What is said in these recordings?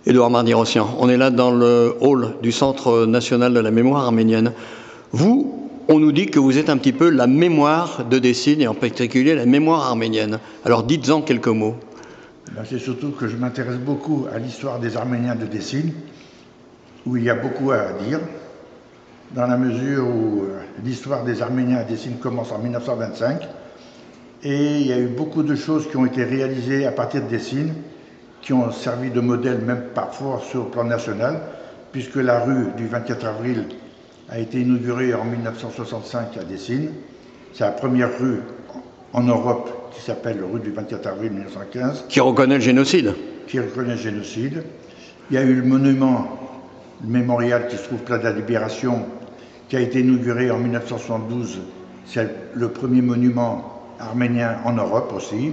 Édouard Mardy-Rossian. On est là dans le hall du Centre national de la mémoire arménienne. Vous, on nous dit que vous êtes un petit peu la mémoire de Dessine, et en particulier la mémoire arménienne. Alors dites-en quelques mots. C'est surtout que je m'intéresse beaucoup à l'histoire des Arméniens de Dessine, où il y a beaucoup à dire, dans la mesure où l'histoire des Arméniens à Dessine commence en 1925, et il y a eu beaucoup de choses qui ont été réalisées à partir de Dessine, qui ont servi de modèle même parfois sur le plan national, puisque la rue du 24 avril a été inaugurée en 1965 à Dessine. C'est la première rue en Europe qui s'appelle rue du 24 avril 1915. Qui reconnaît le génocide. Qui reconnaît le génocide. Il y a eu le monument, le mémorial qui se trouve place de la Libération, qui a été inauguré en 1972. C'est le premier monument arménien en Europe aussi.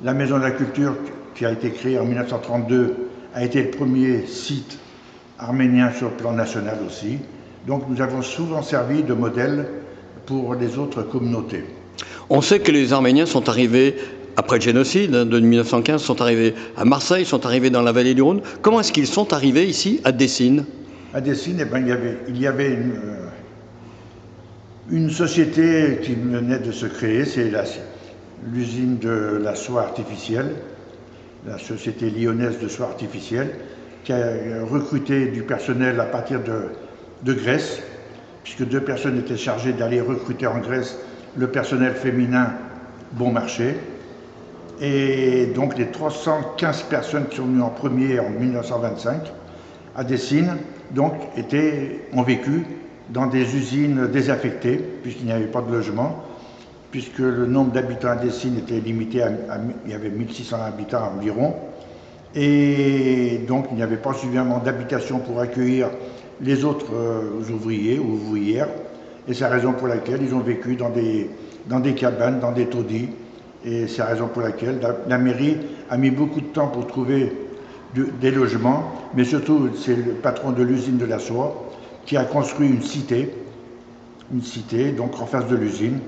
La Maison de la Culture, qui a été créée en 1932, a été le premier site arménien sur le plan national aussi. Donc nous avons souvent servi de modèle pour les autres communautés. On sait que les Arméniens sont arrivés, après le génocide de 1915, sont arrivés à Marseille, sont arrivés dans la vallée du Rhône. Comment est-ce qu'ils sont arrivés ici, à Dessine? À Dessine, il y avait une société qui venait de se créer, c'est l'usine de la soie artificielle, la société lyonnaise de soie artificielle, qui a recruté du personnel à partir de Grèce, puisque 2 personnes étaient chargées d'aller recruter en Grèce le personnel féminin bon marché. Et donc les 315 personnes qui sont venues en premier en 1925 à Dessine ont vécu dans des usines désaffectées, puisqu'il n'y avait pas de logement, puisque le nombre d'habitants à Dessine était limité il y avait 1600 habitants environ, et donc il n'y avait pas suffisamment d'habitations pour accueillir les autres ouvriers ou ouvrières, et c'est la raison pour laquelle ils ont vécu dans des cabanes, dans des taudis, et c'est la raison pour laquelle la mairie a mis beaucoup de temps pour trouver des logements, mais surtout c'est le patron de l'usine de la soie qui a construit une cité donc en face de l'usine,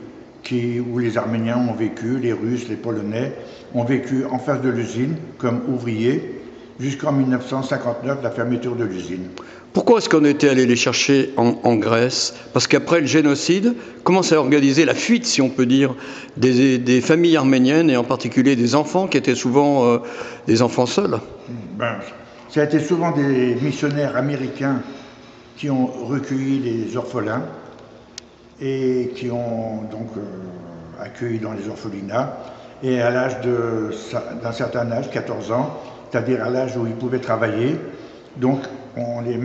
où les Arméniens ont vécu, les Russes, les Polonais ont vécu en face de l'usine comme ouvriers jusqu'en 1959, la fermeture de l'usine. Pourquoi est-ce qu'on était allé les chercher en Grèce? Parce qu'après le génocide, comment s'est organisée la fuite, si on peut dire, des familles arméniennes, et en particulier des enfants qui étaient souvent des enfants seuls? Ça a été souvent des missionnaires américains qui ont recueilli les orphelins et qui ont donc accueilli dans les orphelinats. Et à l'âge d'un certain âge, 14 ans, c'est-à-dire à l'âge où ils pouvaient travailler, donc on les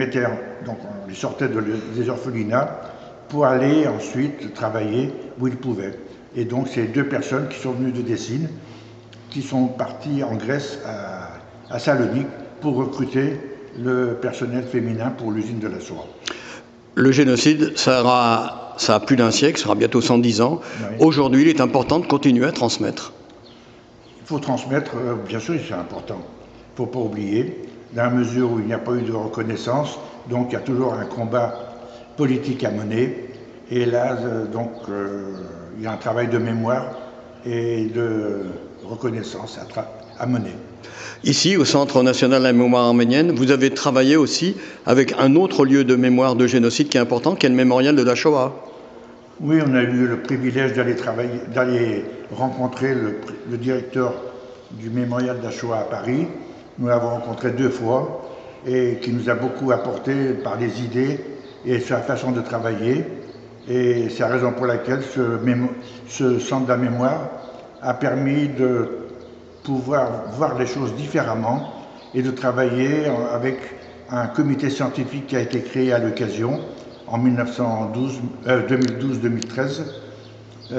sortait des orphelinats pour aller ensuite travailler où ils pouvaient. Et donc c'est 2 personnes qui sont venues de Dessine, qui sont parties en Grèce, à Salonique, pour recruter le personnel féminin pour l'usine de la soie. Le génocide, ça a plus d'un siècle, ça aura bientôt 110 ans. Oui. Aujourd'hui, il est important de continuer à transmettre. Il faut transmettre, bien sûr, c'est important. Il ne faut pas oublier, dans la mesure où il n'y a pas eu de reconnaissance, donc il y a toujours un combat politique à mener. Et là, il y a un travail de mémoire et de reconnaissance à mener. Ici, au Centre national de la mémoire arménienne, vous avez travaillé aussi avec un autre lieu de mémoire de génocide qui est important, qui est le mémorial de la Shoah. Oui, on a eu le privilège d'aller rencontrer le directeur du mémorial de la Shoah à Paris. Nous l'avons rencontré 2 fois et qui nous a beaucoup apporté par des idées et sur la façon de travailler. Et c'est la raison pour laquelle ce centre de la mémoire a permis de pouvoir voir les choses différemment et de travailler avec un comité scientifique qui a été créé à l'occasion en 2012-2013,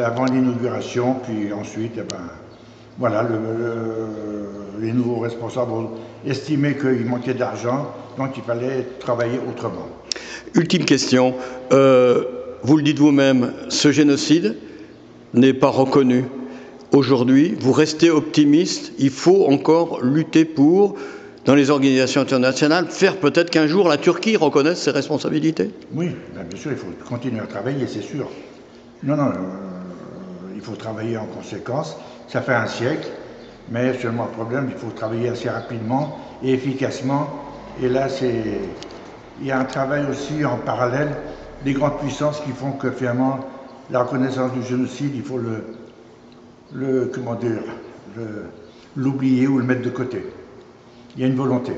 avant l'inauguration, puis ensuite, voilà, les nouveaux responsables ont estimé qu'il manquait d'argent, donc il fallait travailler autrement. Ultime question, vous le dites vous-même, ce génocide n'est pas reconnu. Aujourd'hui, vous restez optimiste, il faut encore lutter pour, dans les organisations internationales, faire peut-être qu'un jour la Turquie reconnaisse ses responsabilités? Oui, bien sûr, il faut continuer à travailler, c'est sûr. Non, il faut travailler en conséquence. Ça fait un siècle Mais seulement le problème, il faut travailler assez rapidement et efficacement. Et là, il y a un travail aussi en parallèle des grandes puissances qui font que finalement, la reconnaissance du génocide, il faut l'oublier ou le mettre de côté. Il y a une volonté.